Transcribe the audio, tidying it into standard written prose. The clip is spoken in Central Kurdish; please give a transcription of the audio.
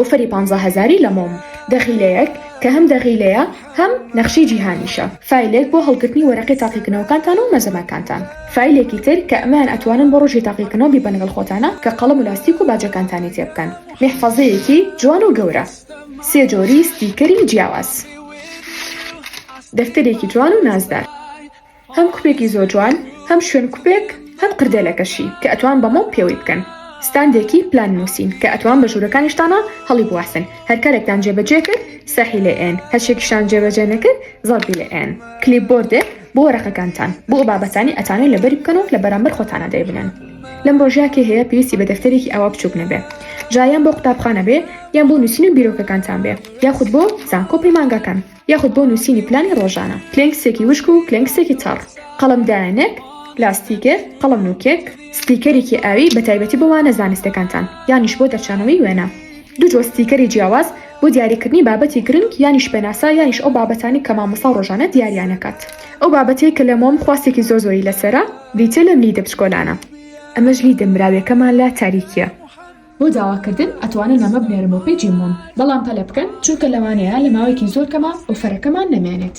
ئۆفەری 15,000 لە مۆم دەخیلەیەک کە هەم دەغیلەیە هەم نەخشی جیهانیشە. فایلێک بۆ هەڵگرتنی وەرەقی تاقیکردنەوەکانتان و مەزەمەکانتان. فایلێکی تر کە ئەمان ئەتوانن بۆ ڕۆژی تاقیکردنەوە بیبەنە لەگەڵ خۆتانە کە قەڵەم و لاستیک و باجەکانتانی تێ بکەن. میحفەزەیەکی جوان و گەورە. 3 جۆری ستیکەری جیاواز. دەفتەرێکی جوان و نازدار. هەم کوپێکی زۆر جوان، هەم شوێن کوپێک، هەم قردێلەکەشی کە ئەتوان بە مۆم پێوەی بکەن. ستاندێکی پلان نووسین کە ئەتوان بە ژوورەکانیشتانە هەڵی بواسن. هەر کارێکتان جێبەجێ کرد سەحی لێ ئێن، هەرشێکیشان جێبەجێ نەکرد زەڵبی لێ ئێن. کلیپبۆردێک بۆ وەرەقەکانتان بۆ بابەتانی ئەتانێت لەبەری بکەن و لە بەرامبەر خۆتانە دەیبنن. لەم ڕۆژیاکە هەیە پێویستی بە دەفتەرێکی ئاوا بچووک نەبێ، جایان بۆ قوتابخانە بێ یان بۆ نووسین و بیرۆکەکانتان بێ، یاخود بۆ زانکۆپی مانگەکان، یاخود بۆ نووسینی پلانی ڕۆژانە. کلێنکسێکی وشک و کلێنکسێکی چاڕ، قەڵەمدانێک، لاستیکێک، قەڵەم نووکێک، ستیکەرێکی ئاوی بە تایبەتی بۆ وانە زانستەکانتان یانیش بۆ دەرچانەوەی وێنە. 2 جۆر ستیکەری جیاواز بۆ دیاریکردنی بابەتی گرنگ یانیش پێناسا یانیش ئەو بابەتانی کە مامۆستا ڕۆژانە دیاریانەکات. ئەو بابەتەیە کە لە مۆم خواستێکی زۆری لەسەرە دیتە لەم لیدە بچکۆلانە. ئەمەش لیدە مراویەکەمان لە تاریکیە. بۆ داواکردن ئەتوانن نامە بنێرن بۆ پێیجی مۆم، بەڵام پەلە بکەن چونکە لەوانەیە لە ماوەیەکی زۆر کەمە ئۆفەرەکەمان نەمێنێت.